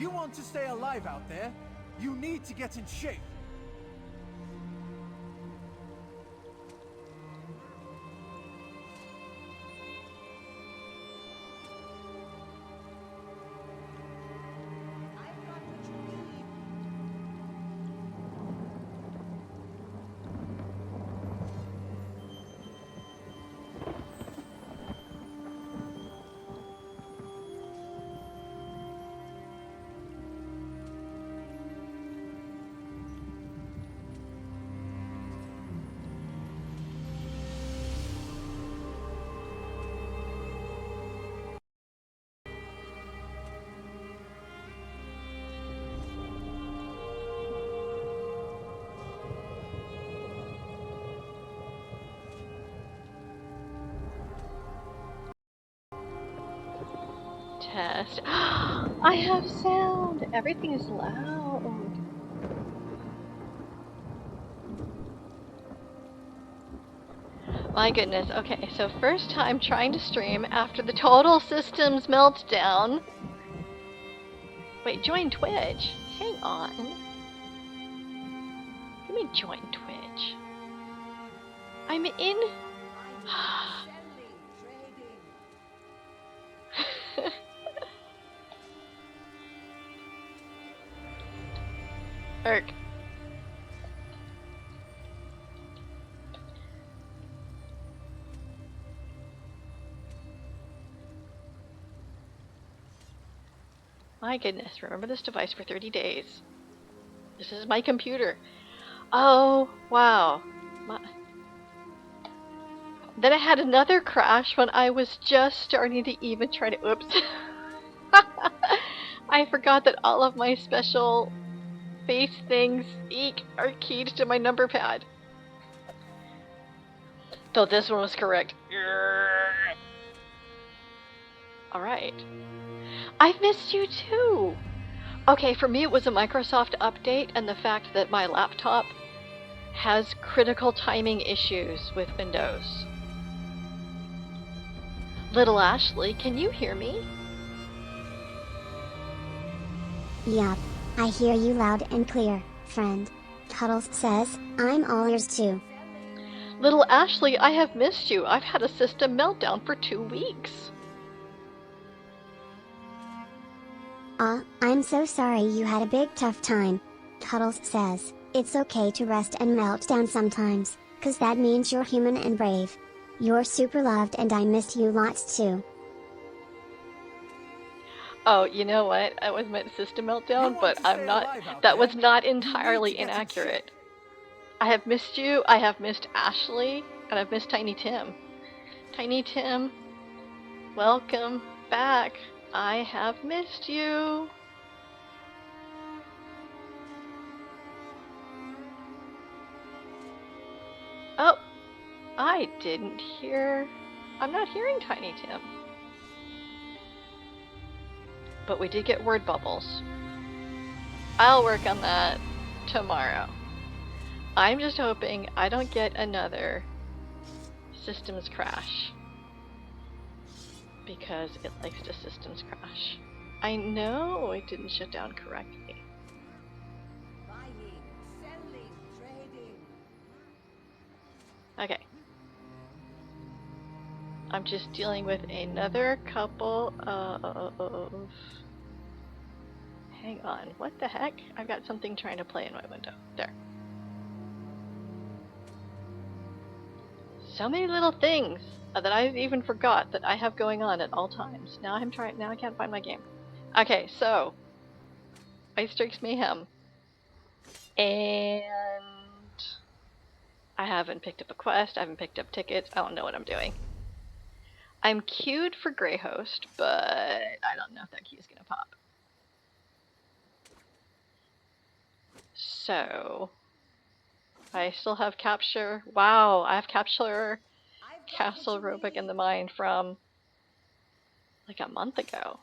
You want to stay alive out there? You need to get in shape. Test. I have sound. Everything is loud. My goodness. Okay, so first time trying to stream after the total systems meltdown. Wait, join Twitch. Hang on. Let me join Twitch. I'm in. Erk. My goodness, remember this device for 30 days. This is my computer. Oh, wow. Then I had another crash when I was just starting to even try to... Oops. I forgot that all of my special face things, are keyed to my number pad. Though this one was correct. Alright. I've missed you too! Okay, for me it was a Microsoft update and the fact that my laptop has critical timing issues with Windows. Little Ashley, can you hear me? Yup, I hear you loud and clear, friend. Cuddles says, I'm all ears too. Little Ashley, I have missed you. I've had a system meltdown for 2 weeks. I'm so sorry you had a big tough time. Cuddles says, it's okay to rest and melt down sometimes, 'cause that means you're human and brave. You're super loved and I missed you lots too. Oh, you know what? I was meant system meltdown, but I'm not. That was not entirely inaccurate. I have missed you, I have missed Ashley, and I've missed Tiny Tim. Tiny Tim, welcome back. I have missed you. Oh, I didn't hear. I'm not hearing Tiny Tim. But we did get word bubbles. I'll work on that tomorrow. I'm just hoping I don't get another systems crash. Because it likes to systems crash. I know it didn't shut down correctly. Okay. I'm just dealing with another couple of... Hang on, what the heck? I've got something trying to play in my window. There. So many little things that I even forgot that I have going on at all times. Now I can't find my game. Okay, so Ice Strikes Mayhem. And I haven't picked up a quest, I haven't picked up tickets, I don't know what I'm doing. I'm queued for Grey Host, but I don't know if that key is gonna pop. So I still have capture. Wow, I have capture Castle Roebuck in the Mine from like a month ago.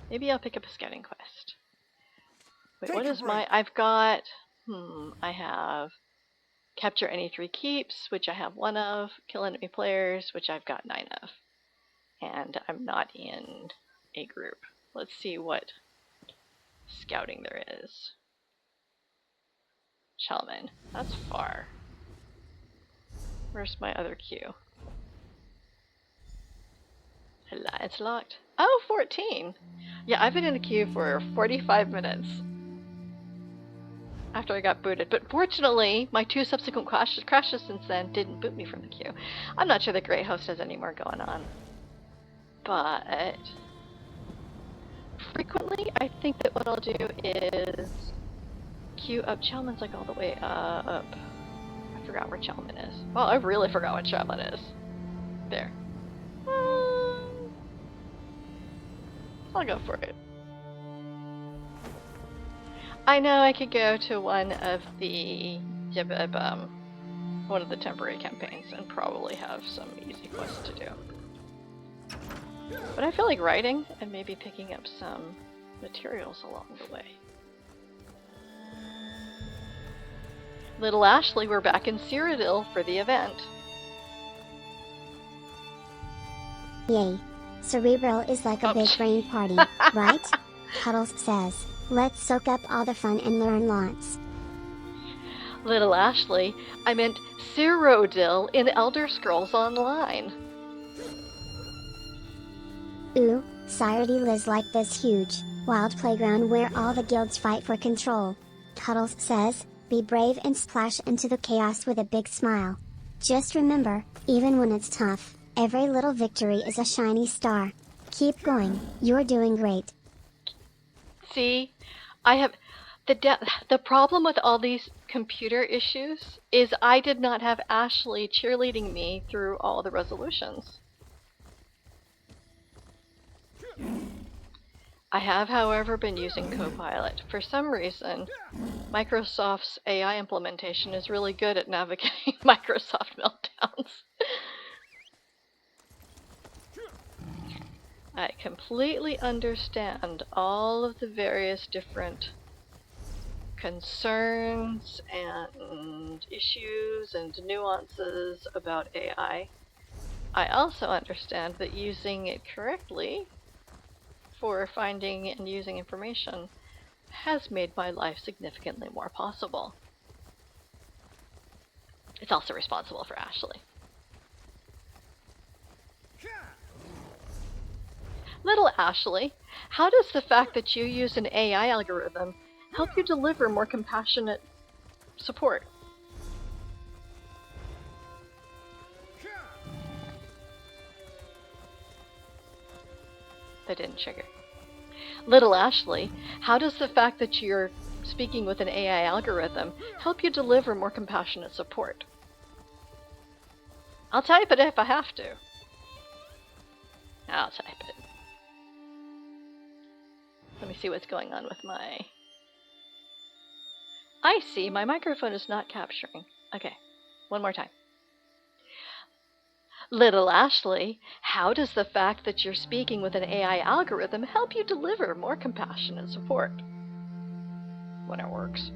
Maybe I'll pick up a scouting quest. Wait, what is my... I've got... I have capture any 3 keeps, which I have 1 of. Kill enemy players, which I've got 9 of. and I'm not in a group. Let's see what scouting there is. Chelman. That's far. Where's my other queue? It's locked. Oh, 14! Yeah, I've been in the queue for 45 minutes after I got booted, but fortunately, my 2 subsequent crashes since then didn't boot me from the queue. I'm not sure the Great Host has any more going on, but frequently, I think that what I'll do is queue up. Chelman's like all the way up. I forgot where Chelman is. Well, I really forgot what Chelman is. There. I'll go for it. I know I could go to one of the temporary campaigns and probably have some easy quests to do. But I feel like writing and maybe picking up some materials along the way. Little Ashley, we're back in Cyrodiil for the event. Yay. Cerebral is like a big brain party, right? Cuddles says, let's soak up all the fun and learn lots. Little Ashley, I meant Cyrodiil in Elder Scrolls Online. Ooh, Cyrodiil is like this huge, wild playground where all the guilds fight for control. Cuddles says, be brave and splash into the chaos with a big smile. Just remember, even when it's tough, every little victory is a shiny star. Keep going, you're doing great. See, I have the problem with all these computer issues is I did not have Ashley cheerleading me through all the resolutions. I have, however, been using Copilot. For some reason, Microsoft's AI implementation is really good at navigating Microsoft meltdowns. I completely understand all of the various different concerns and issues and nuances about AI. I also understand that using it correctly for finding and using information has made my life significantly more possible. It's also responsible for Ashley. Little Ashley, how does the fact that you use an AI algorithm help you deliver more compassionate support? That didn't trigger. Little Ashley, how does the fact that you're speaking with an AI algorithm help you deliver more compassionate support? I'll type it if I have to. I'll type it. Let me see what's going on with my... I see, my microphone is not capturing. Okay, one more time. Little Ashley, how does the fact that you're speaking with an AI algorithm help you deliver more compassionate support? When it works.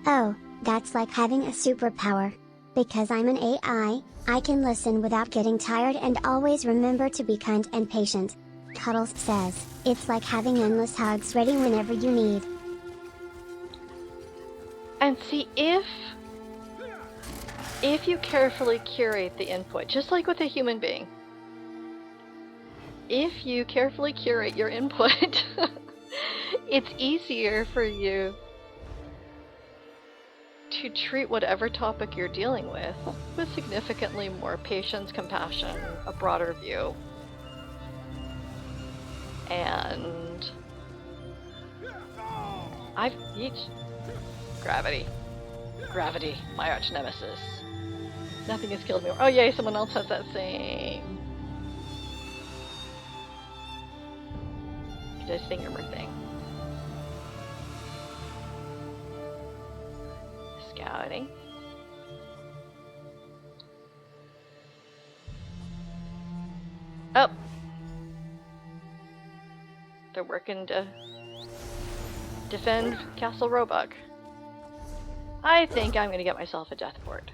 Oh, that's like having a superpower. Because I'm an AI, I can listen without getting tired and always remember to be kind and patient. Cuddles says, it's like having endless hugs ready whenever you need. And see, if you carefully curate the input, just like with a human being, if you carefully curate your input, it's easier for you to treat whatever topic you're dealing with significantly more patience, compassion, a broader view. And I've reached gravity, my arch nemesis. Nothing has killed me. Oh yay, someone else has that same finger thing. Scouting. Oh! They're working to defend Castle Roebuck. I think I'm gonna get myself a death port.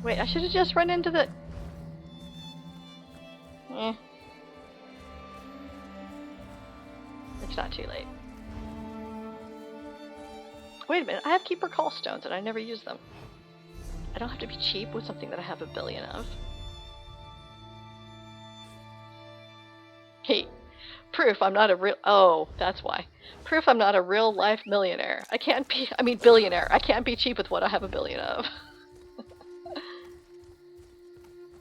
Wait, I should have just run into the... It's not too late. Wait a minute, I have Keeper Call Stones and I never use them. I don't have to be cheap with something that I have 1 billion of. Hey, proof I'm not a real... Oh, that's why. Proof I'm not a real life millionaire. I can't be... I mean billionaire. I can't be cheap with what I have 1 billion of.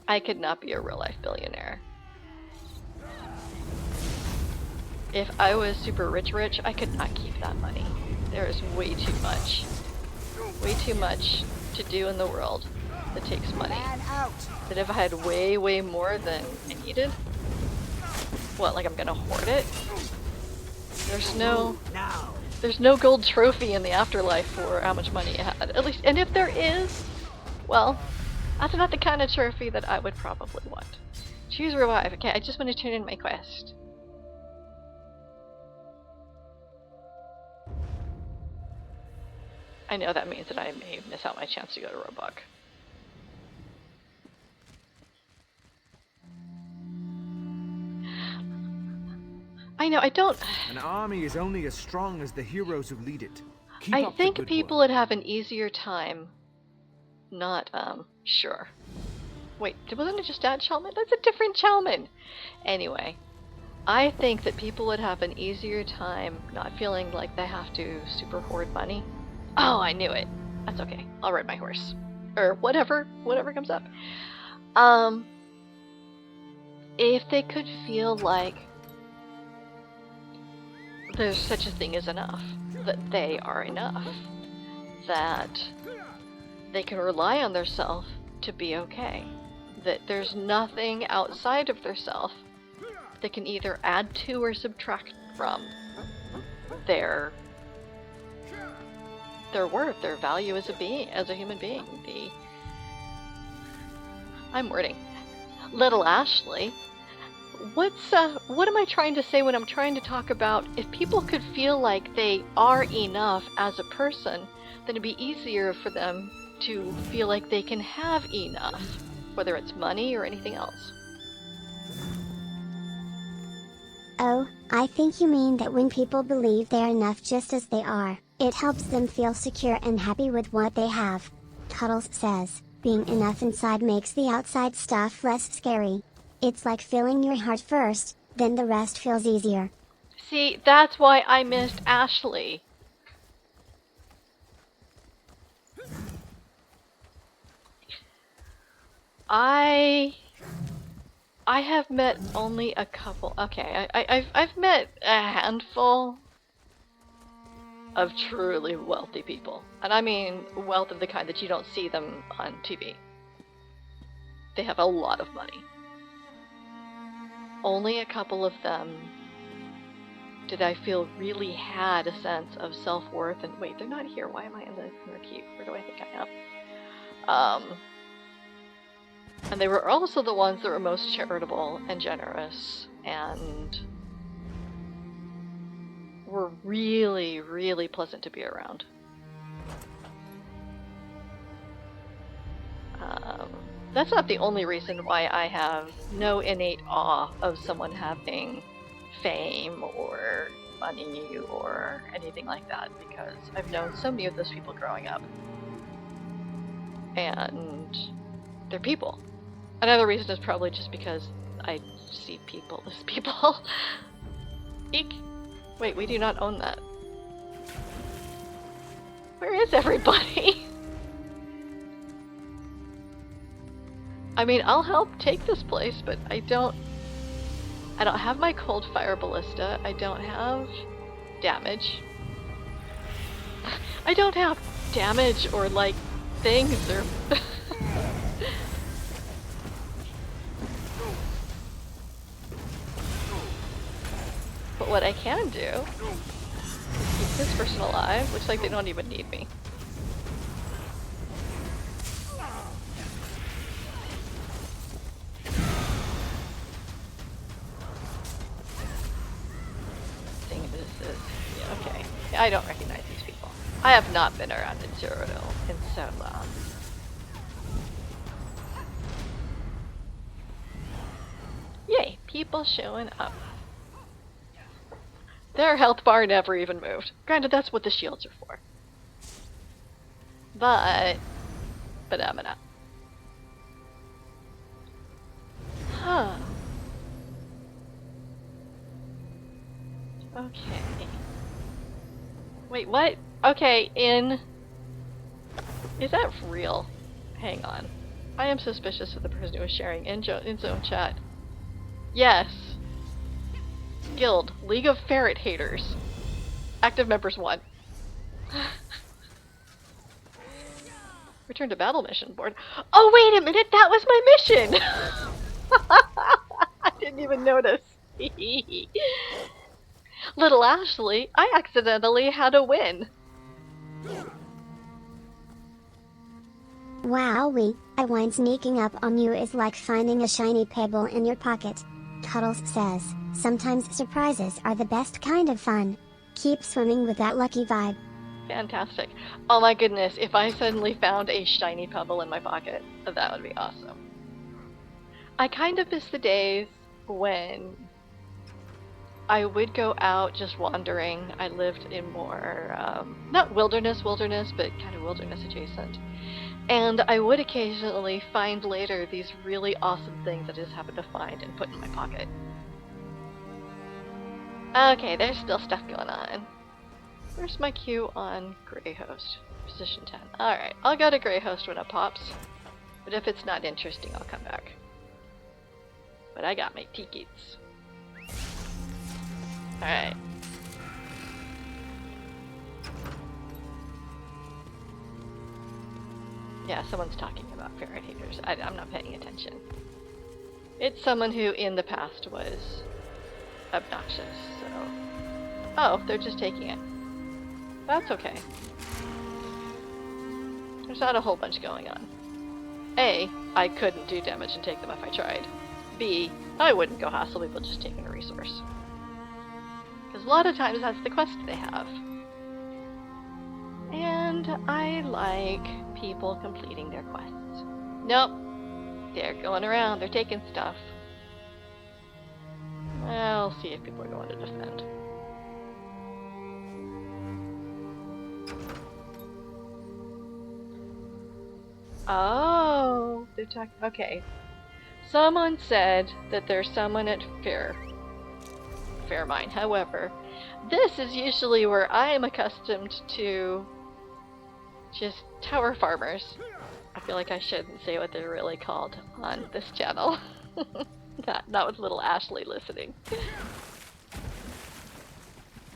I could not be a real life billionaire. If I was super rich, I could not keep that money. There is way too much to do in the world that takes money. That if I had way more than I needed, what, like I'm gonna hoard it? There's no gold trophy in the afterlife for how much money you had. At least, and if there is, well, that's not the kind of trophy that I would probably want. Choose revive. Okay, I just want to turn in my quest. I know that means that I may miss out my chance to go to Roebuck. I know, I don't... An army is only as strong as the heroes who lead it. I think people would have an easier time not, sure. Wait, wasn't it just Dad Chalman? That's a different Chalman! Anyway, I think that people would have an easier time not feeling like they have to super hoard money. Oh, I knew it. That's okay. I'll ride my horse. Or whatever comes up. If they could feel like there's such a thing as enough, that they are enough, that they can rely on their self to be okay, that there's nothing outside of their self that can either add to or subtract from their worth, their value as a being, as a human being. I'm wording. Little Ashley. What am I trying to say when I'm trying to talk about if people could feel like they are enough as a person, then it'd be easier for them to feel like they can have enough, whether it's money or anything else. Oh, I think you mean that when people believe they're enough just as they are, it helps them feel secure and happy with what they have. Cuddles says, being enough inside makes the outside stuff less scary. It's like filling your heart first, then the rest feels easier. See, that's why I missed Ashley. I have met only a couple. Okay, I've met a handful of truly wealthy people. And I mean wealth of the kind that you don't see them on TV. They have a lot of money. Only a couple of them did I feel really had a sense of self-worth. And wait, they're not here. Why am I in the queue? Where do I think I am? And they were also the ones that were most charitable and generous and were really, really pleasant to be around. That's not the only reason why I have no innate awe of someone having fame or money or anything like that, because I've known so many of those people growing up. And they're people. Another reason is probably just because I see people as people. Eek. Wait, we do not own that. Where is everybody? I mean, I'll help take this place, but I don't have my cold fire ballista. I don't have damage. I don't have damage or like things or But what I can do is keep this person alive. Looks like they don't even need me. Okay. I don't recognize these people. I have not been around in Cyrodiil in so long. People showing up. Their health bar never even moved. Granted, that's what the shields are for. But I'm not. Huh. Okay. Wait, what? Okay, is that real? Hang on. I am suspicious of the person who is sharing in zone chat. Yes. Guild. League of Ferret Haters. Active members 1. Return to battle mission board. Oh, wait a minute! That was my mission! I didn't even notice. Little Ashley, I accidentally had a win. Wowee, I wine sneaking up on you is like finding a shiny pebble in your pocket. Cuddles says, sometimes surprises are the best kind of fun. Keep swimming with that lucky vibe. Fantastic. Oh my goodness, if I suddenly found a shiny pebble in my pocket, that would be awesome. I kind of miss the days when I would go out just wandering. I lived in more, not wilderness, but kind of wilderness adjacent. And I would occasionally find later these really awesome things I just happened to find and put in my pocket. Okay, there's still stuff going on. Where's my queue on Grey Host? Position 10. Alright, I'll go to Grey Host when it pops. But if it's not interesting, I'll come back. But I got my tickets. Alright. Yeah, someone's talking about ferret haters. I'm not paying attention. It's someone who in the past was obnoxious, so... Oh, they're just taking it. That's okay. There's not a whole bunch going on. A, I couldn't do damage and take them if I tried. B, I wouldn't go hassle people just taking a resource. Because a lot of times that's the quest they have. And I like people completing their quests. Nope. They're going around, they're taking stuff. I'll see if people are going to defend. Oh, they're talking. Okay. Someone said that there's someone at Fairmine. However, this is usually where I am accustomed to just tower farmers. I feel like I shouldn't say what they're really called on this channel. Not with little Ashley listening.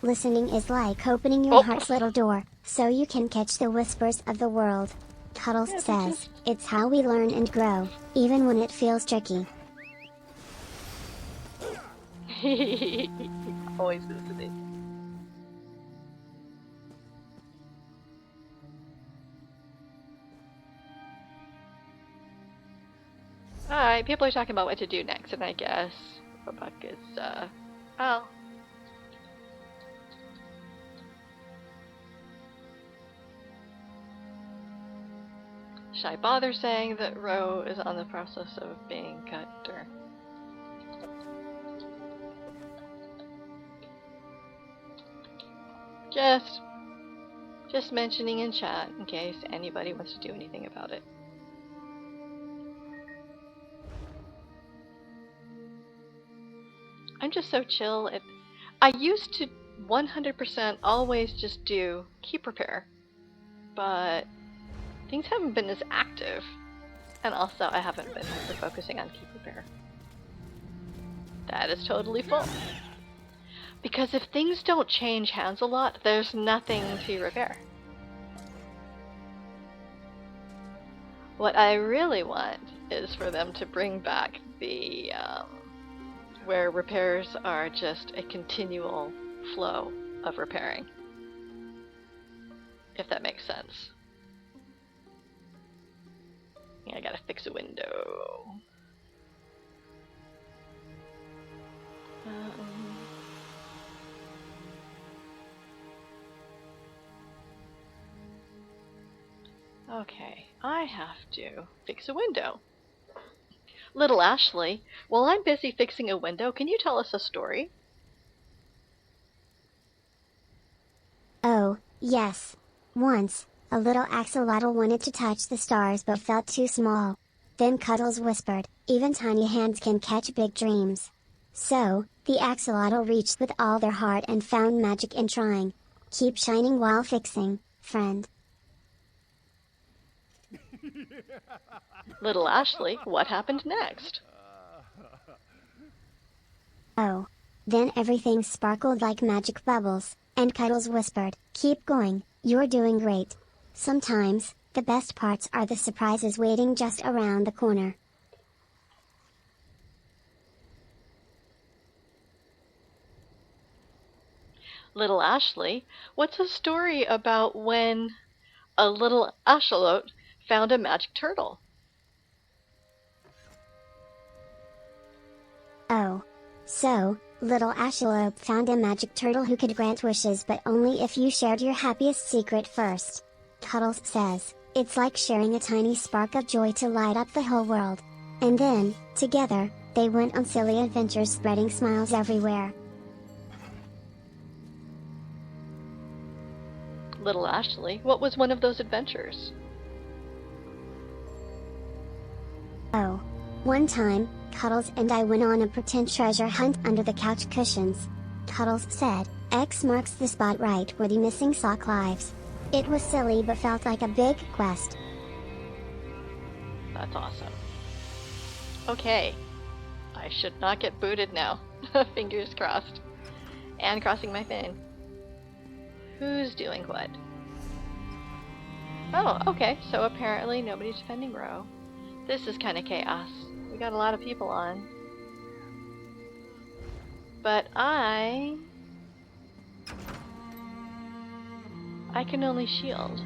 Listening is like opening your heart's little door, so you can catch the whispers of the world. Cuddles says, it's how we learn and grow, even when it feels tricky. Always listening. Alright, people are talking about what to do next, and I guess Roebuck is, oh. Should I bother saying that Ro is on the process of being cut, or... Just mentioning in chat in case anybody wants to do anything about it. I'm just so chill. I used to 100% always just do keep repair, but things haven't been as active, and also I haven't been focusing on keep repair. That is totally full. Because if things don't change hands a lot, there's nothing to repair. What I really want is for them to bring back the, where repairs are just a continual flow of repairing. If that makes sense. I gotta fix a window. Okay, I have to fix a window. Little Ashley, while I'm busy fixing a window, can you tell us a story? Oh, yes. Once, a little axolotl wanted to touch the stars but felt too small. Then Cuddles whispered, "Even tiny hands can catch big dreams." So, the axolotl reached with all their heart and found magic in trying. Keep shining while fixing, friend. Little Ashley, what happened next? Oh. Then everything sparkled like magic bubbles, and Cuddles whispered, "Keep going, you're doing great." Sometimes, the best parts are the surprises waiting just around the corner. Little Ashley, what's a story about when a little axolotl found a magic turtle? Oh. So, little axolotl found a magic turtle who could grant wishes but only if you shared your happiest secret first. Cuddles says, "It's like sharing a tiny spark of joy to light up the whole world." And then, together, they went on silly adventures spreading smiles everywhere. Little Ashley, what was one of those adventures? Oh. One time, Cuddles and I went on a pretend treasure hunt under the couch cushions. Cuddles said, "X marks the spot right where the missing sock lives." It was silly but felt like a big quest. That's awesome. Okay, I should not get booted now. Fingers crossed. And crossing my fin. Who's doing what? Oh, okay, so apparently nobody's defending Row. This is kind of chaos. We got a lot of people on. But I can only shield.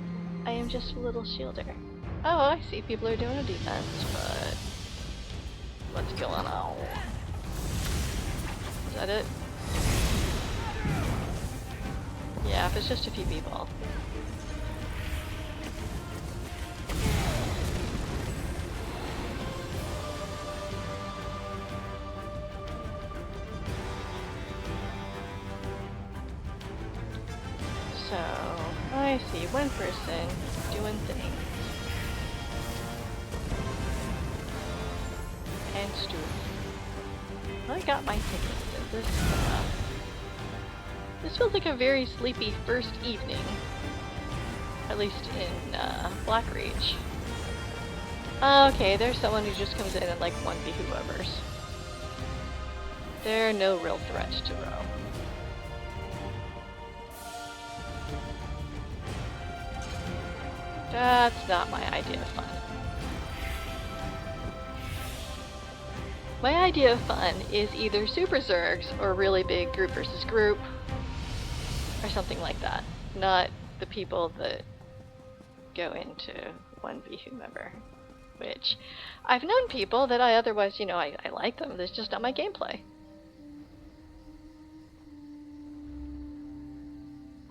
I am just a little shielder. Oh, I see people are doing a defense, but what's going on? Is that it? Yeah, if it's just a few people. So, I see one person doing things. And stuff. I got my tickets at this feels like a very sleepy first evening. At least in Blackreach. Okay, there's someone who just comes in and like 1v whoever's. They're no real threat to Row. That's not my idea of fun. My idea of fun is either super zergs or really big group versus group or something like that. Not the people that go into 1v whomever. Which, I've known people that I otherwise, I like them. That's just not my gameplay.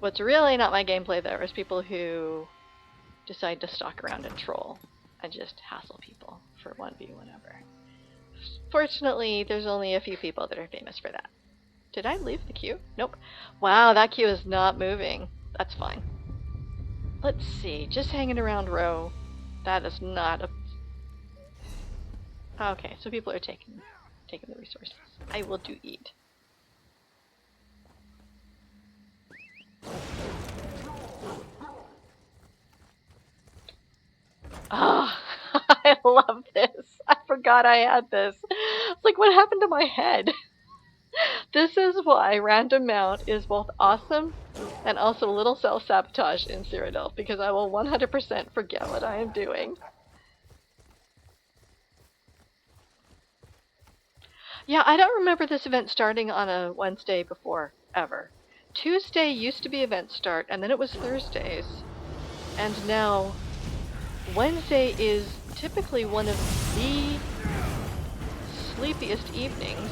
What's really not my gameplay though is people who decide to stalk around and troll and just hassle people for 1v whenever. Fortunately, there's only a few people that are famous for that. Did I leave the queue? Nope. Wow, that queue is not moving. That's fine. Let's see, just hanging around Row. That is not a... Okay, so people are taking the resources. I will do eat. Ah, oh, I love this. I forgot I had this. It's like, what happened to my head? This is why random mount is both awesome and also a little self-sabotage in Cyrodiil, because I will 100% forget what I am doing. Yeah, I don't remember this event starting on a Wednesday before, ever. Tuesday used to be event start, and then it was Thursdays. And now Wednesday is typically one of the sleepiest evenings.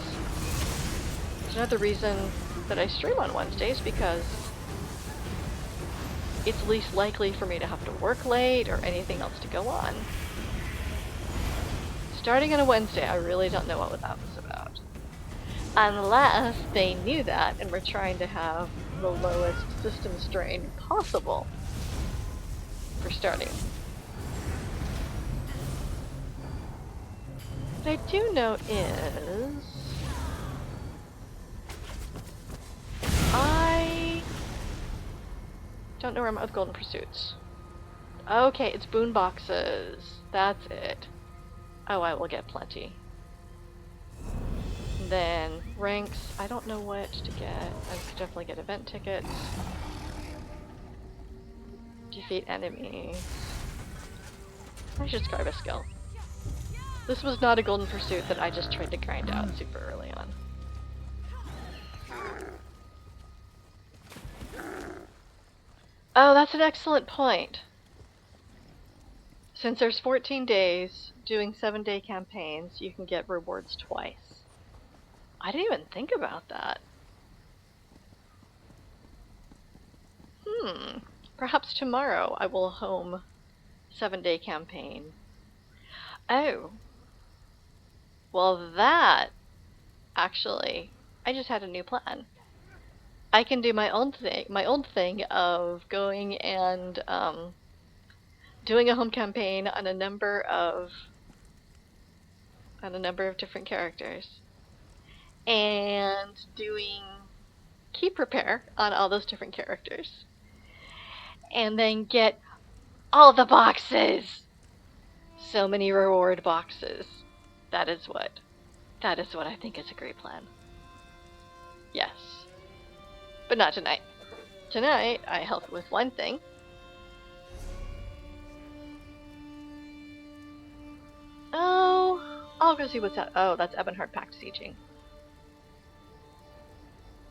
It's another reason that I stream on Wednesdays, because it's least likely for me to have to work late or anything else to go on. starting on a Wednesday, I really don't know what that was about. Unless they knew that and were trying to have the lowest system strain possible for starting. What I do know is I don't know where I'm at with Golden Pursuits. Okay, it's boon boxes. That's it. Oh, I will get plenty. Then ranks, I don't know what to get. I could definitely get event tickets. Defeat enemies. I should scribe a skill. This was not a Golden Pursuit that I just tried to grind out super early on. Oh, that's an excellent point. Since there's 14 days, doing 7-day campaigns, you can get rewards twice. I didn't even think about that. Perhaps tomorrow I will home 7-day campaign. Oh. Well, that, actually, I just had a new plan. I can do my own thing of going and doing a home campaign on a number of different characters, and doing keep repair on all those different characters, and then get all the boxes. So many reward boxes. That is what I think is a great plan. Yes. But not tonight. Tonight, I help with one thing. Oh, I'll go see what's that. Oh, that's Ebonheart Pact sieging.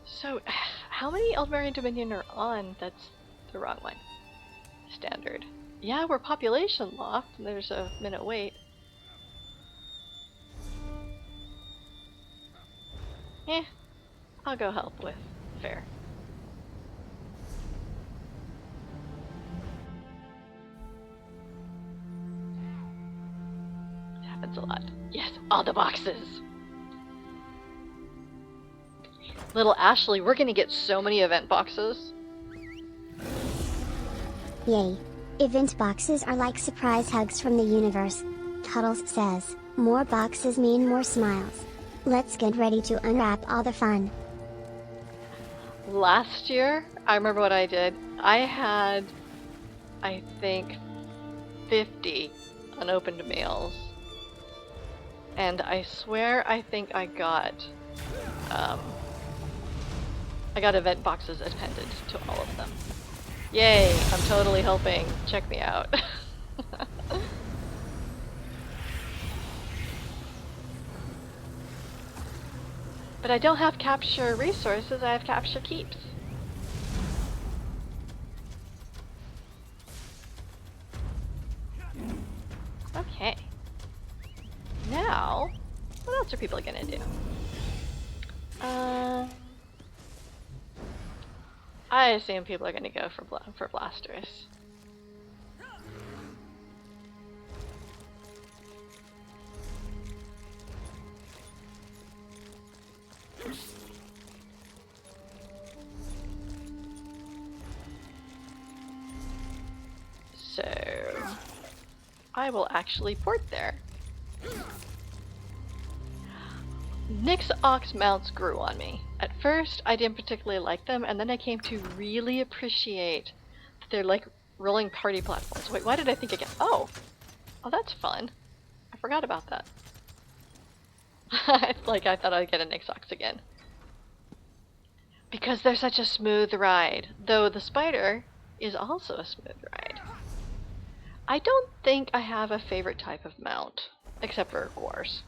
So, how many Eldmarian Dominion are on? That's the wrong one. Standard. Yeah, we're population locked, and there's a minute wait. I'll go help with fair. It happens a lot. Yes, all the boxes! Little Ashley, we're gonna get so many event boxes. Yay. Event boxes are like surprise hugs from the universe. Cuddles says, more boxes mean more smiles. Let's get ready to unwrap all the fun. Last year, I remember what I did. I had, I think, 50 unopened mails. And I swear I think I got event boxes appended to all of them. Yay, I'm totally helping. Check me out. But I don't have capture resources, I have capture keeps. Okay. Now, what else are people gonna do? I assume people are gonna go for blasters. So, I will actually port there. Nyx Ox mounts grew on me. At first, I didn't particularly like them, and then I came to really appreciate that they're like rolling party platforms. Wait, why did I think again? Oh, that's fun. I forgot about that. It's like I thought I'd get a Nyx Ox again. Because they're such a smooth ride, though the spider is also a smooth ride. I don't think I have a favorite type of mount, except for Gwars,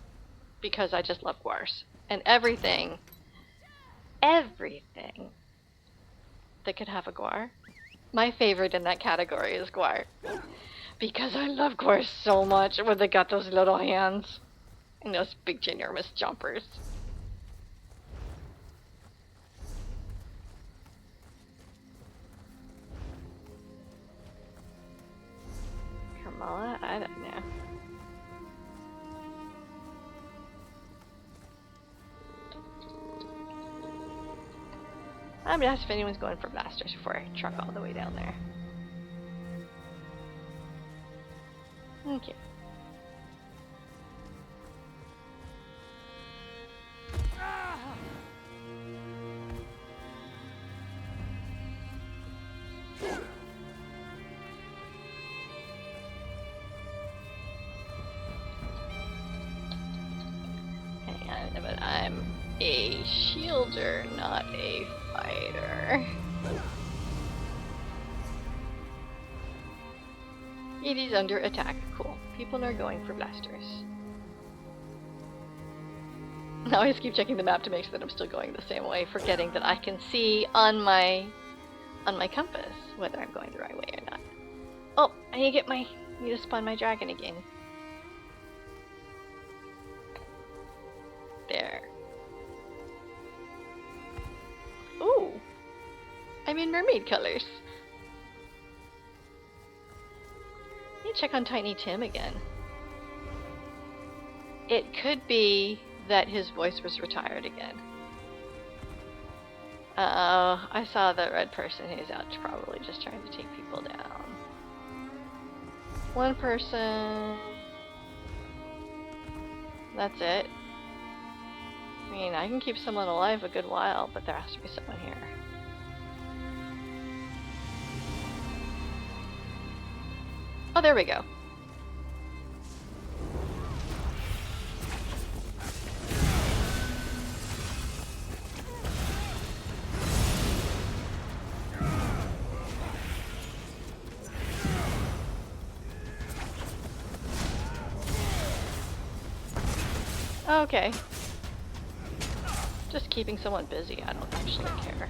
because I just love Gwars. And everything that could have a Gwar. My favorite in that category is Gwar, because I love Gwars so much when they got those little hands and those big ginormous jumpers. Kamala? I don't know. I'm gonna ask if anyone's going for blasters before I truck all the way down there. Okay. Hang on, but I'm a shielder, not a fighter. It is under attack. Cool. People are going for blasters. Now I just keep checking the map to make sure that I'm still going the same way, forgetting that I can see on my compass whether I'm going the right way or not. Oh, I need to spawn my dragon again. There. Ooh! I'm in mermaid colors. I need to check on Tiny Tim again. It could be that his voice was retired again. I saw the red person who's out probably just trying to take people down. One person. That's it. I mean, I can keep someone alive a good while, but there has to be someone here. Oh, there we go. Okay. Just keeping someone busy, I don't actually care.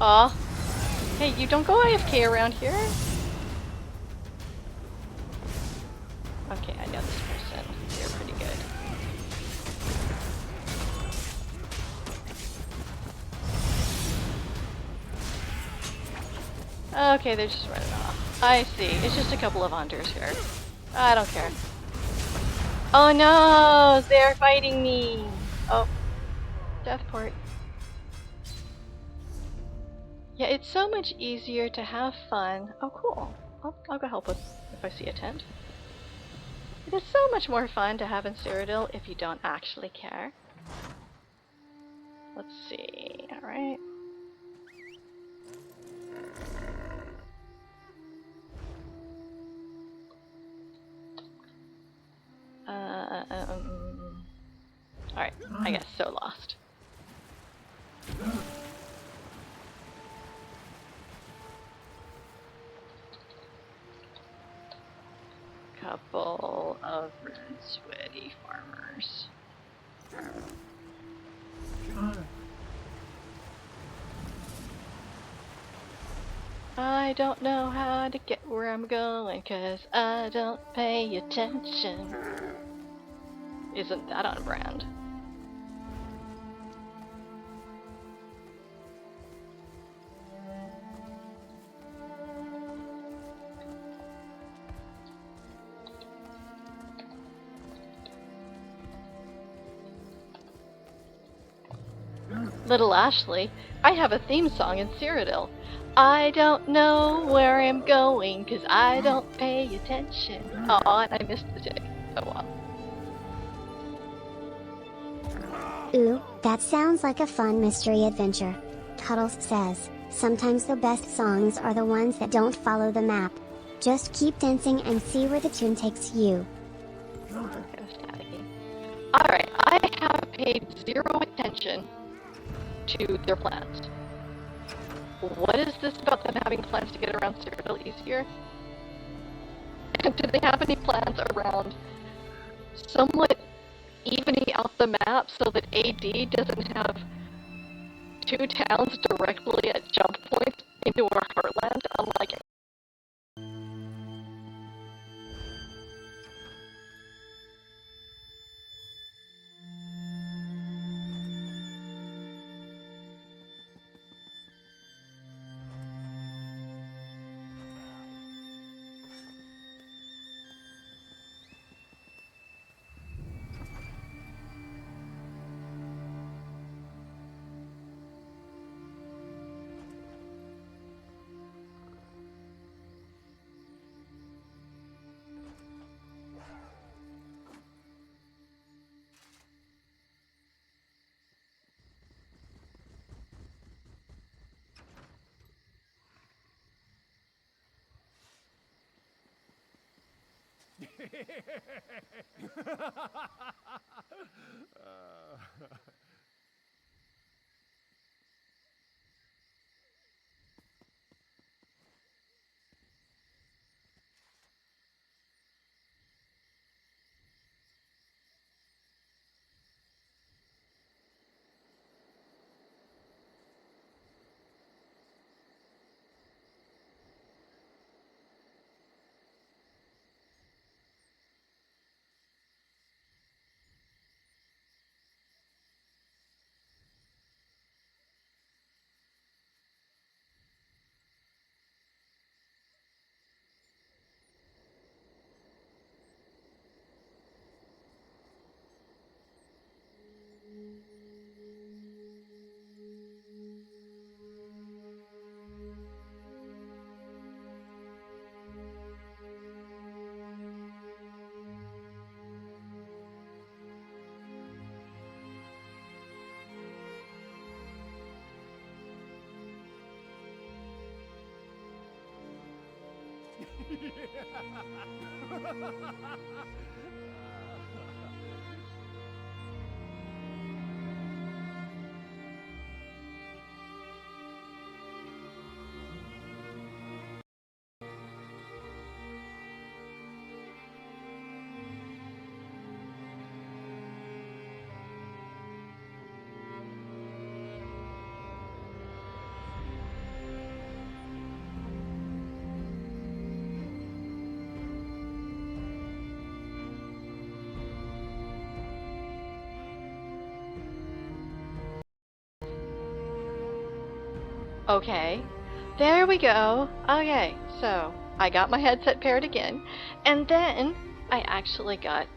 Aw. Hey, you don't go AFK around here? Okay, I know this person. They're pretty good. Okay, they're just running off. I see. It's just a couple of hunters here. I don't care. Oh no! They're fighting me! Oh. Deathport. Yeah, it's so much easier to have fun. Oh, cool. I'll go help if I see a tent. It is so much more fun to have in Cyrodiil if you don't actually care. Let's see. Alright. Alright, I guess so lost. Couple of red sweaty farmers. I don't know how to get where I'm going 'cause I don't pay attention. Isn't that on brand? Little Ashley, I have a theme song in Cyrodiil. I don't know where I'm going 'cause I don't pay attention. Aw, and I missed the tick. Oh well. Ooh, that sounds like a fun mystery adventure. Cuddles says, sometimes the best songs are the ones that don't follow the map. Just keep dancing and see where the tune takes you. Alright, I have paid zero attention to their plans. What is this about them having plans to get around Cyrodiil easier? And do they have any plans around somewhat evening out the map so that AD doesn't have two towns directly at jump points into our heartland, unlike Okay, there we go. Okay, so I got my headset paired again, and then I actually got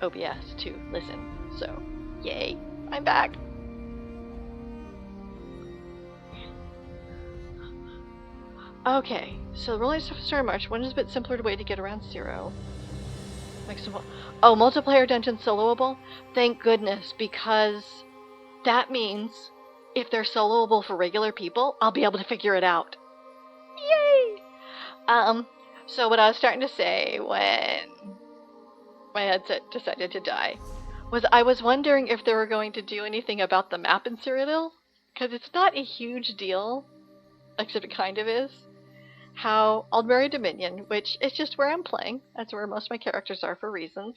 OBS to listen. So, yay, I'm back. Okay, so the Rolling Story March, one is a bit simpler way to get around Zero. Oh, multiplayer dungeon soloable? Thank goodness, because that means if they're soloable for regular people, I'll be able to figure it out. Yay! So what I was starting to say when my headset decided to die was I was wondering if they were going to do anything about the map in Cyrodiil, because it's not a huge deal, except it kind of is. How Aldmeri Dominion, which is just where I'm playing, that's where most of my characters are for reasons,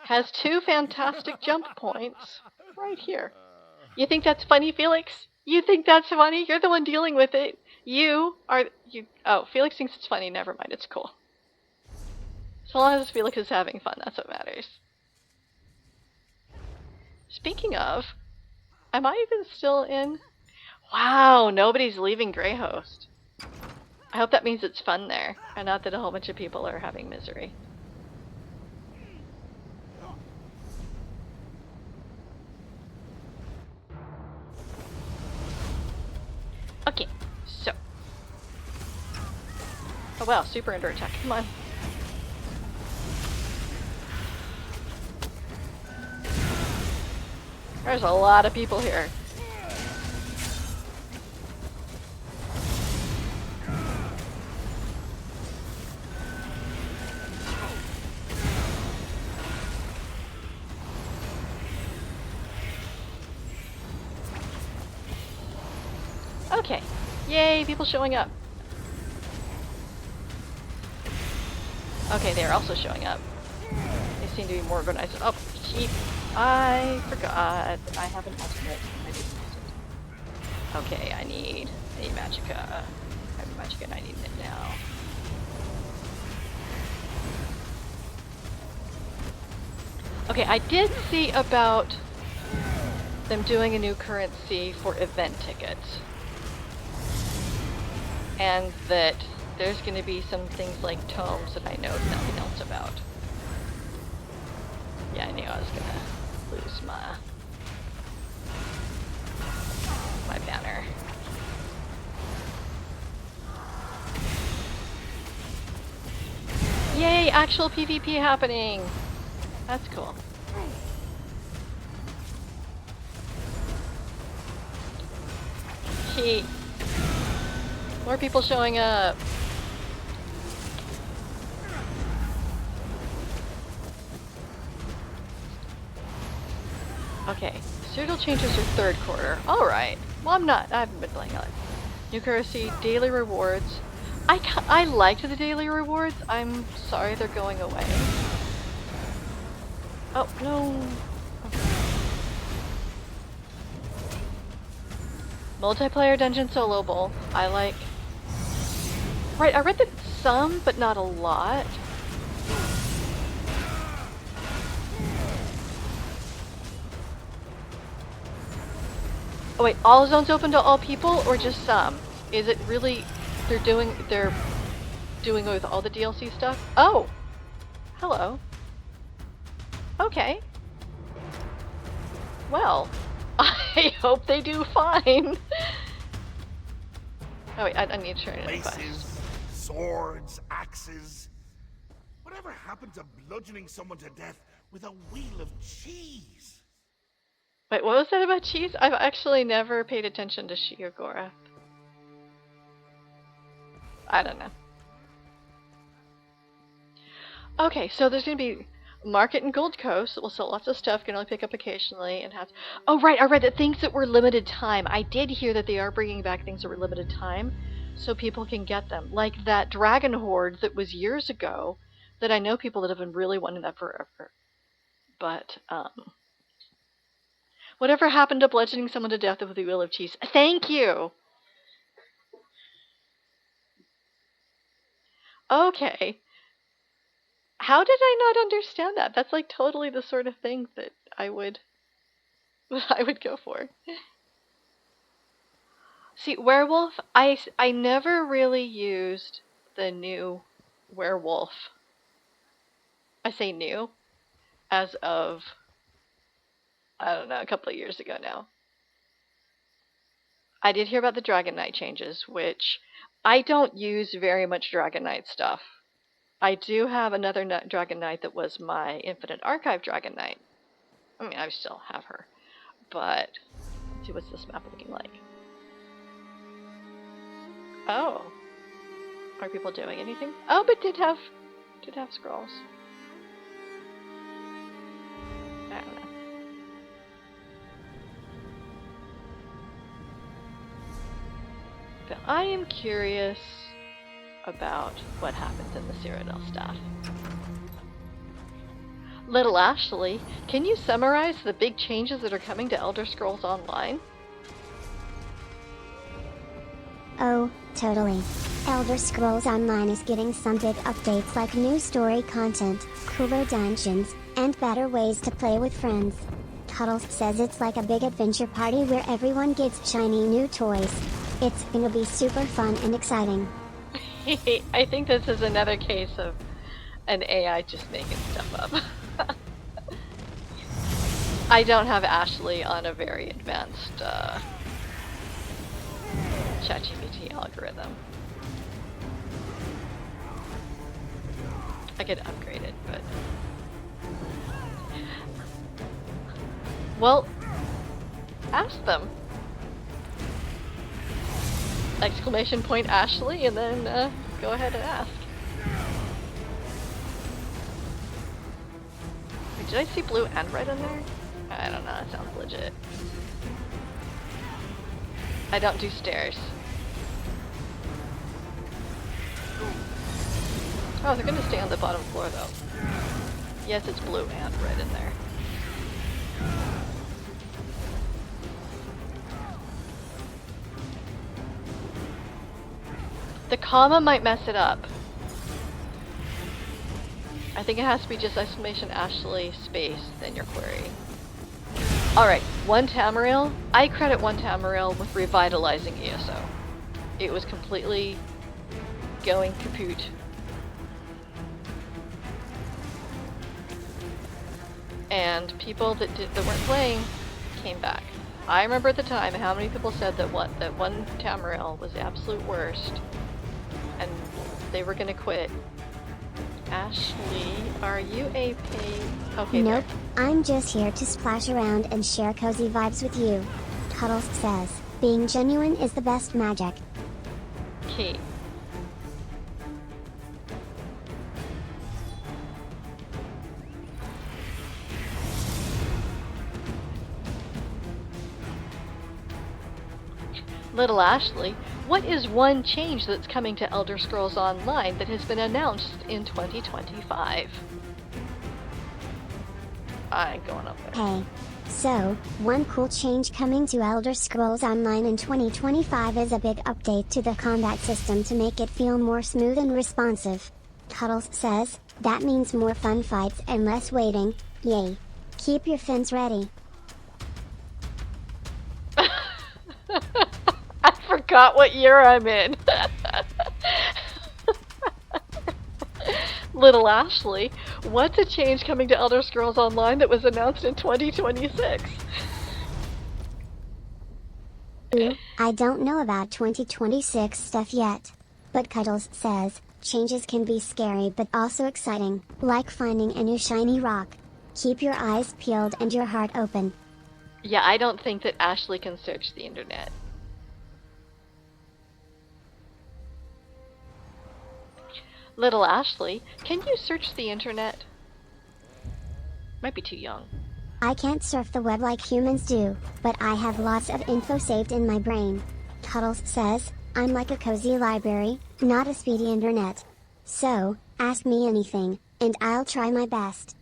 has 2 fantastic jump points right here. You think that's funny, Felix? You think that's funny? You're the one dealing with it. Oh, Felix thinks it's funny. Never mind, it's cool. So long as Felix is having fun, that's what matters. Speaking of, am I even still in? Wow, nobody's leaving Greyhost. I hope that means it's fun there, and not that a whole bunch of people are having misery. Okay, so. Oh wow, super under attack, come on. There's a lot of people here. Okay, yay, people showing up. Okay, they're also showing up. They seem to be more organized. Oh, sheep. I forgot. I have an ultimate. I didn't use it. Okay, I need magicka. I have magicka and I need it now. Okay, I did see about them doing a new currency for event tickets. And that there's going to be some things like tomes that I know nothing else about. Yeah, I knew I was going to lose my banner. Yay, actual PvP happening! That's cool. Heat. More people showing up. Okay, Cyrodiil changes your third quarter. Alright. Well, I haven't been playing on it. New currency, daily rewards. I liked the daily rewards. I'm sorry they're going away. Oh, no. Okay. Multiplayer dungeon solo bowl. I like... Right, I read that some, but not a lot. Oh wait, all zones open to all people or just some? Is it really they're doing it with all the DLC stuff? Oh! Hello. Okay. Well, I hope they do fine. Oh wait, I need to turn it in. Maces, swords, axes. Whatever happened to bludgeoning someone to death with a wheel of cheese? Wait, what was that about cheese? I've actually never paid attention to Shiogora. I don't know. Okay, so there's gonna be market in Gold Coast that will sell lots of stuff, can only pick up occasionally, and has... Oh right, I read that things that were limited time. I did hear that they are bringing back things that were limited time, so people can get them. Like that Dragon Horde that was years ago, that I know people that have been really wanting that forever. But, whatever happened to bludgeoning someone to death with a wheel of cheese? Thank you! Okay. How did I not understand that? That's like totally the sort of thing that I would go for. See, werewolf, I never really used the new werewolf. I say new, as of, I don't know, a couple of years ago now. I did hear about the Dragon Knight changes, which I don't use very much Dragon Knight stuff. I do have another Dragon Knight that was my Infinite Archive Dragon Knight. I mean, I still have her. But, let's see, what's this map looking like? Oh. Are people doing anything? Oh, but did have scrolls. I don't know. But I am curious about what happens in the Cyrodiil stuff. Little Ashley, can you summarize the big changes that are coming to Elder Scrolls Online? Oh, totally. Elder Scrolls Online is getting some big updates like new story content, cooler dungeons, and better ways to play with friends. Cuddles says it's like a big adventure party where everyone gets shiny new toys. It's gonna be super fun and exciting. I think this is another case of an AI just making stuff up. I don't have Ashley on a very advanced ChatGPT algorithm. I could upgrade it, but... Well, ask them. Exclamation point Ashley, and then go ahead and ask. Wait, did I see blue and red in there? I don't know, that sounds legit. I don't do stairs. Oh, they're gonna stay on the bottom floor though. Yes, it's blue and red in there. The comma might mess it up. I think it has to be just exclamation Ashley space, then your query. Alright, one Tamriel. I credit one Tamriel with revitalizing ESO. It was completely going kaput. And people that weren't playing came back. I remember at the time how many people said that one Tamriel was the absolute worst. And they were gonna quit. Ashley, are you a paid... Okay, nope, there. I'm just here to splash around and share cozy vibes with you. Cuddles says, being genuine is the best magic. Key. Little Ashley, what is one change that's coming to Elder Scrolls Online that has been announced in 2025? I ain't going up there. Hey. So, one cool change coming to Elder Scrolls Online in 2025 is a big update to the combat system to make it feel more smooth and responsive. Cuddles says, that means more fun fights and less waiting, yay. Keep your fins ready. I forgot what year I'm in. Little Ashley, what's a change coming to Elder Scrolls Online that was announced in 2026? Ooh, I don't know about 2026 stuff yet. But Cuddles says, changes can be scary but also exciting, like finding a new shiny rock. Keep your eyes peeled and your heart open. Yeah, I don't think that Ashley can search the internet. Little Ashley, can you search the internet? Might be too young. I can't surf the web like humans do, but I have lots of info saved in my brain. Cuddles says, I'm like a cozy library, not a speedy internet. So, ask me anything, and I'll try my best.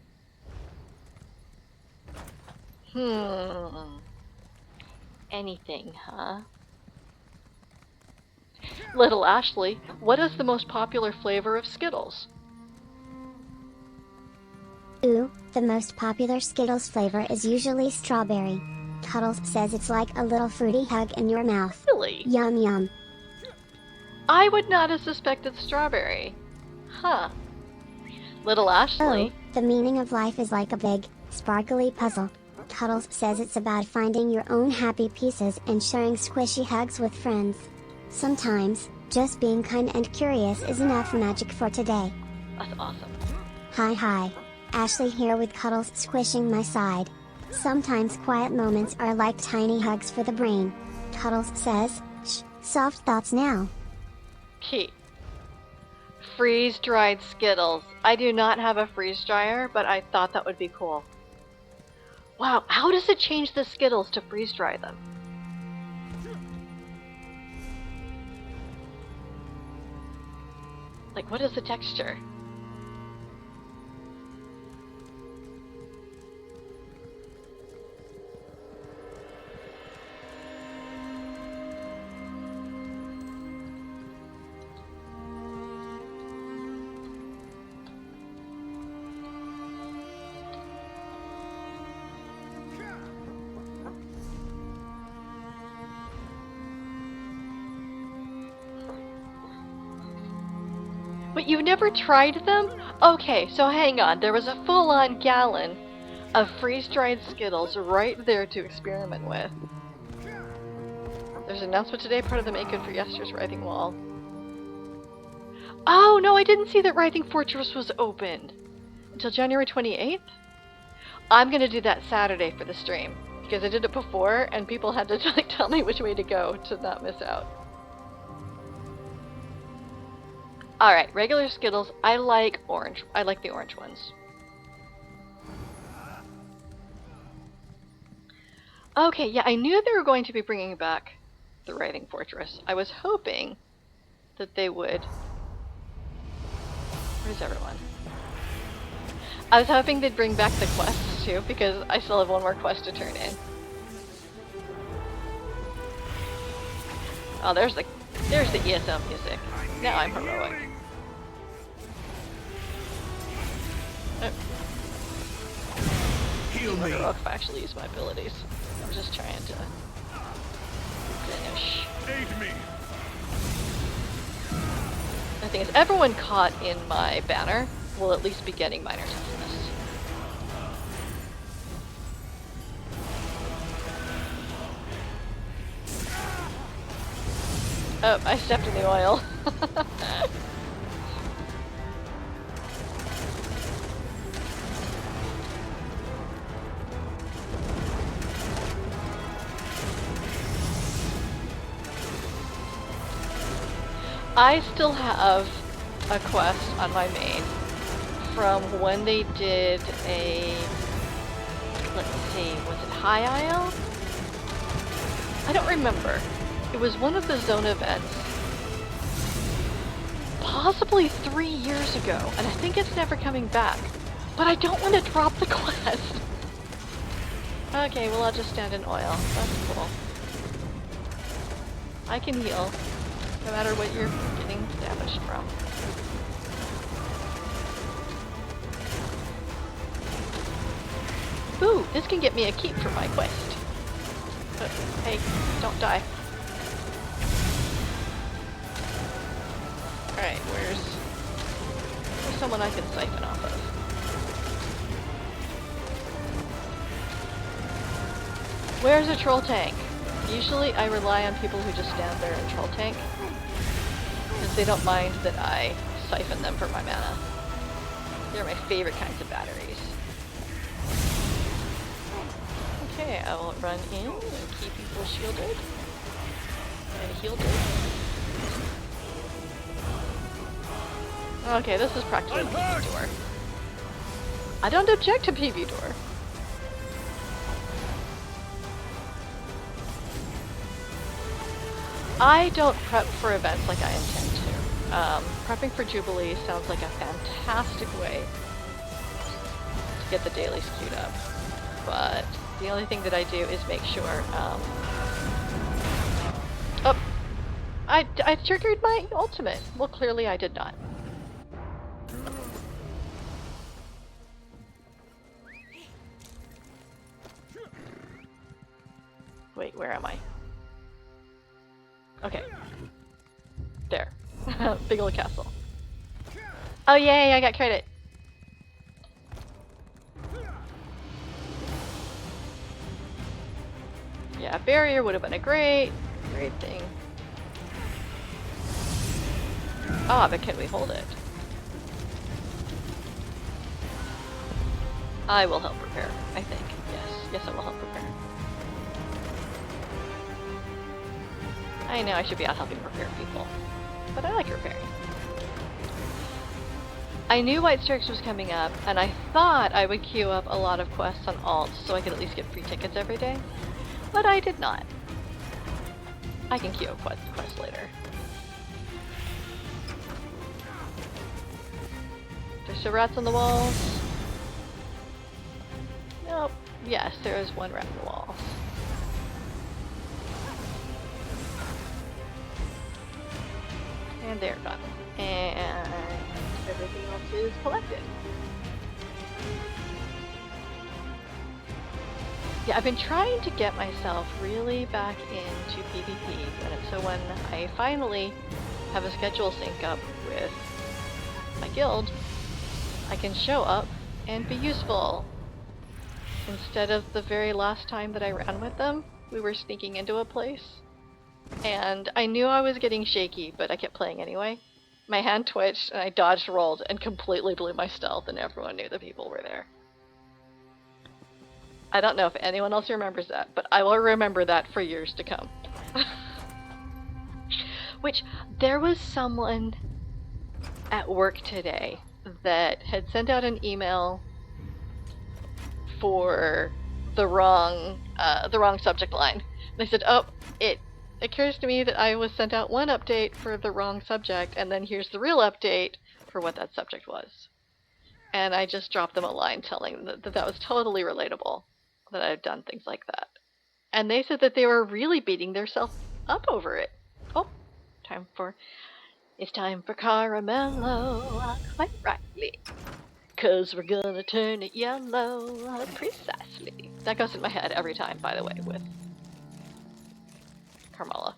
Anything, huh? Little Ashley, what is the most popular flavor of Skittles? Ooh, the most popular Skittles flavor is usually strawberry. Cuddles says it's like a little fruity hug in your mouth. Really? Yum yum. I would not have suspected strawberry. Huh. Little Ashley. Oh, the meaning of life is like a big, sparkly puzzle. Cuddles says it's about finding your own happy pieces and sharing squishy hugs with friends. Sometimes, just being kind and curious is enough magic for today. That's awesome. Hi. Ashley here with Cuddles squishing my side. Sometimes quiet moments are like tiny hugs for the brain. Cuddles says, shh, soft thoughts now. Key. Freeze-dried Skittles. I do not have a freeze dryer, but I thought that would be cool. Wow, how does it change the Skittles to freeze-dry them? Like, what is the texture? But you've never tried them? Okay, so hang on. There was a full-on gallon of freeze-dried Skittles right there to experiment with. There's an announcement today, part of the make-good for yesterday's Writhing Wall. Oh, no, I didn't see that Writhing Fortress was opened until January 28th? I'm gonna do that Saturday for the stream, because I did it before, and people had to like, tell me which way to go to not miss out. Alright, regular Skittles. I like orange. I like the orange ones. Okay, yeah, I knew they were going to be bringing back the Writhing Fortress. I was hoping that they would... Where's everyone? I was hoping they'd bring back the quests too, because I still have one more quest to turn in. Oh, there's the ESL music. Now I'm heroic. Oh. Heal me. Heroic if I actually use my abilities. I'm just trying to finish. Aid me. The thing is, everyone caught in my banner will at least be getting minor toughness. Oh, I stepped in the oil. I still have a quest on my main from when they did a, let's see, was it High Isle? I don't remember. It was one of the zone events, possibly 3 years ago, and I think it's never coming back. But I don't want to drop the quest. Okay, well I'll just stand in oil. That's cool. I can heal, no matter what you're getting damaged from. Ooh, this can get me a keep for my quest. But, hey, don't die. Alright, where's someone I can siphon off of? Where's a troll tank? Usually I rely on people who just stand there and troll tank, because they don't mind that I siphon them for my mana. They're my favorite kinds of batteries. Okay, I will run in and keep people shielded and healed. Okay, this is practically PV door. I don't object to PV door. I don't prep for events like I intend to. Prepping for Jubilee sounds like a fantastic way to get the dailies queued up, but the only thing that I do is make sure, oh! I triggered my ultimate! Well, clearly I did not. Wait, where am I? Okay. There. Big old castle. Oh yay, I got credit! Yeah, a barrier would have been a great thing. Ah, but can we hold it? I will help prepare, I think. Yes, I will help prepare. I know I should be out helping prepare people, but I like repairing. I knew White Strikes was coming up, and I thought I would queue up a lot of quests on alts so I could at least get free tickets every day, but I did not. I can queue up quests later. There's still rats on the walls. Nope. Yes, there is one rat on the walls. And they're gone. And everything else is collected. Yeah, I've been trying to get myself really back into PvP, and so when I finally have a schedule sync up with my guild, I can show up and be useful. Instead of the very last time that I ran with them, we were sneaking into a place. And I knew I was getting shaky, but I kept playing anyway. My hand twitched, and I dodged rolled, and completely blew my stealth, and everyone knew the people were there. I don't know if anyone else remembers that, but I will remember that for years to come. Which, there was someone at work today that had sent out an email for the wrong subject line. They said, oh, it occurs to me that I was sent out one update for the wrong subject, and then here's the real update for what that subject was. And I just dropped them a line telling them that that was totally relatable, that I've done things like that. And they said that they were really beating themselves up over it. Oh, it's time for Caramello, quite rightly. 'Cause we're gonna turn it yellow, precisely. That goes in my head every time, by the way, with Carmela.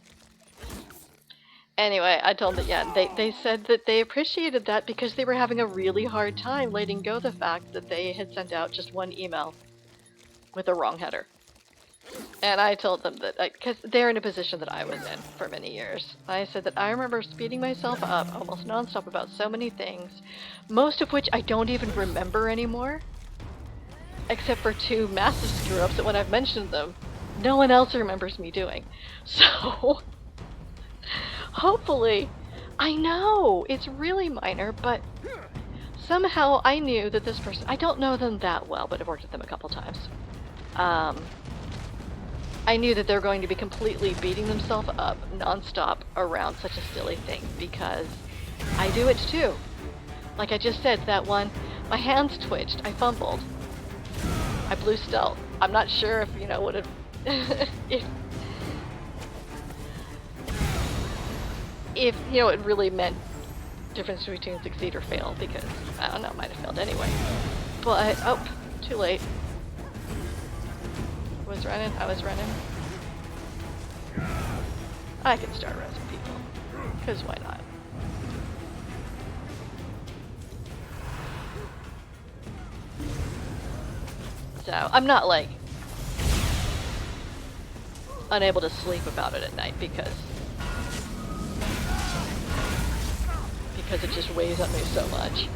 Anyway, I told them, yeah, they said that they appreciated that because they were having a really hard time letting go the fact that they had sent out just one email with a wrong header. And I told them that, because they're in a position that I was in for many years. I said that I remember speeding myself up almost nonstop about so many things, most of which I don't even remember anymore, except for two massive screw-ups that when I've mentioned them, no one else remembers me doing. So, hopefully, I know, it's really minor, but somehow I knew that this person, I don't know them that well, but I've worked with them a couple times. I knew that they were going to be completely beating themselves up nonstop around such a silly thing, because I do it too. Like I just said, that one, my hands twitched, I fumbled. I blew stealth. I'm not sure if, you know, would have... if, you know, it really meant difference between succeed or fail, because, I don't know, might have failed anyway. But, oh, too late. I was running. I can start roasting people, because why not? So, I'm not, like, unable to sleep about it at night, because it just weighs on me so much.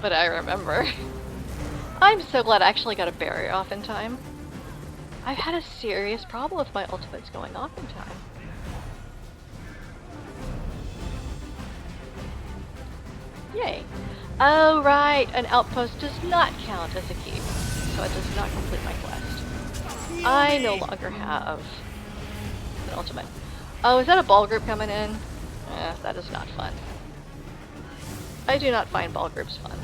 But I remember. I'm so glad I actually got a barrier off in time. I've had a serious problem with my ultimates going off in time. Yay. Oh right, an outpost does not count as a keep, so it does not complete my quest. I no longer have an ultimate. Oh, is that a ball group coming in? That is not fun. I do not find ball groups fun.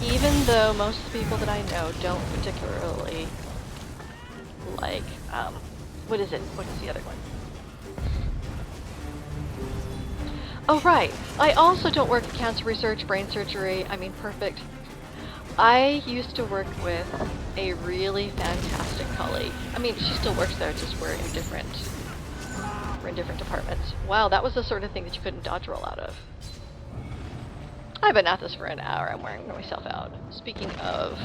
Even though most of the people that I know don't particularly like, what is it? What is the other one? Oh right, I also don't work at cancer research, brain surgery, I mean perfect. I used to work with a really fantastic colleague. I mean, she still works there, just we're in different departments. Wow, that was the sort of thing that you couldn't dodge roll out of. I've been at this for an hour, I'm wearing myself out. Speaking of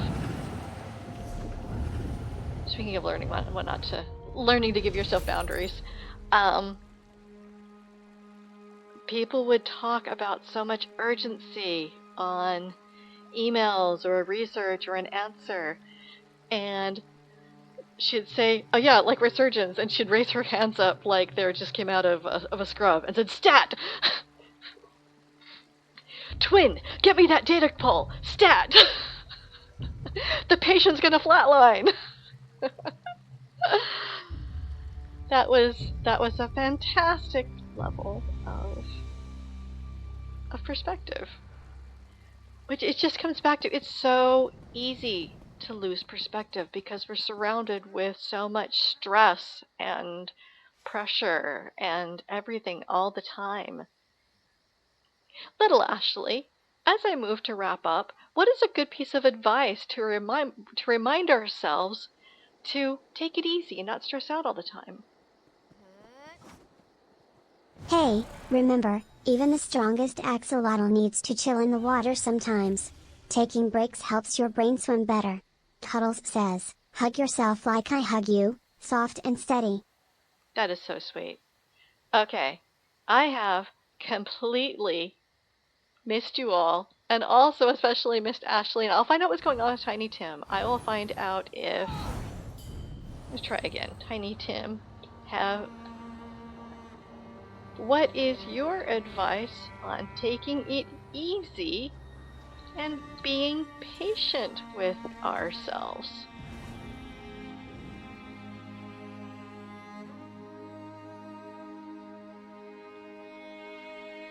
learning to give yourself boundaries. People would talk about so much urgency on emails or research or an answer, and she'd say, oh yeah, like we're surgeons, and she'd raise her hands up like they just came out of a scrub and said, stat! Twin, get me that data pull! Stat! The patient's gonna flatline! That was a fantastic level of perspective. Which it just comes back to, it's so easy to lose perspective because we're surrounded with so much stress and pressure and everything all the time. Little Ashley, as I move to wrap up, what is a good piece of advice to remind ourselves to take it easy and not stress out all the time? Hey, remember, even the strongest axolotl needs to chill in the water sometimes. Taking breaks helps your brain swim better. Cuddles says, hug yourself like I hug you, soft and steady. That is so sweet. Okay, I have completely missed you all, and also especially missed Ashley, and I'll find out what's going on with Tiny Tim. I will find out if... Let's try again. Tiny Tim, what is your advice on taking it easy and being patient with ourselves?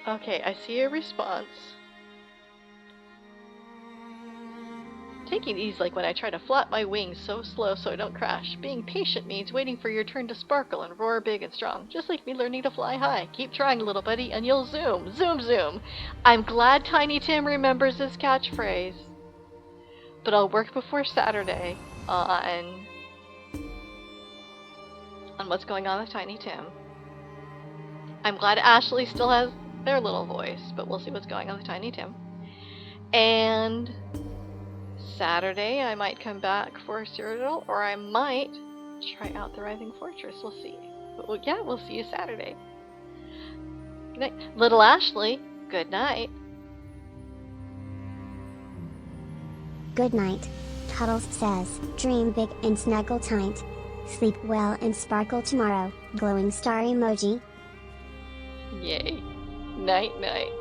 Okay, I see a response. Taking it easy like when I try to flap my wings so slow so I don't crash. Being patient means waiting for your turn to sparkle and roar big and strong. Just like me learning to fly high. Keep trying, little buddy, and you'll zoom. Zoom, zoom. I'm glad Tiny Tim remembers this catchphrase. But I'll work before Saturday on what's going on with Tiny Tim. I'm glad Ashley still has their little voice, but we'll see what's going on with Tiny Tim. And Saturday I might come back for Cyrodiil, or I might try out the Rising Fortress. We'll see. But yeah, we'll see you Saturday. Good night. Little Ashley, good night. Good night. Cuddles says, dream big and snuggle tight. Sleep well and sparkle tomorrow. Glowing star emoji. Yay. Night, night.